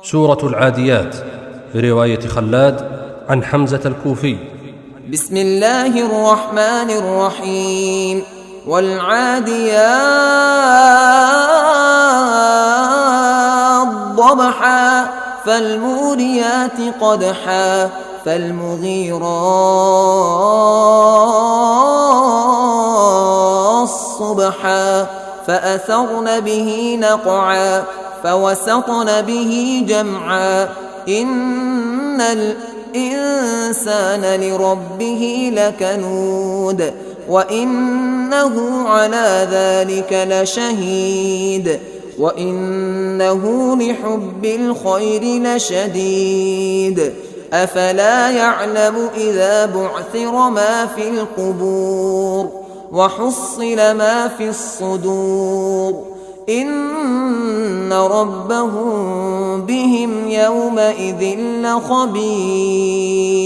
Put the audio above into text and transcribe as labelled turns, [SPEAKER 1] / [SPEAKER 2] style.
[SPEAKER 1] سورة العاديات برواية خلاد عن حمزة الكوفي.
[SPEAKER 2] بسم الله الرحمن الرحيم. والعاديات ضبحا فالموريات قدحا فالمغيرات صبحا فأثرن به نقعا فوسطن به جمعا إن الإنسان لربه لكنود وإنه على ذلك لشهيد وإنه لحب الخير لشديد أفلا يعلم إذا بعثر ما في القبور وحصل ما في الصدور إن ربهم بهم يومئذ لخبير.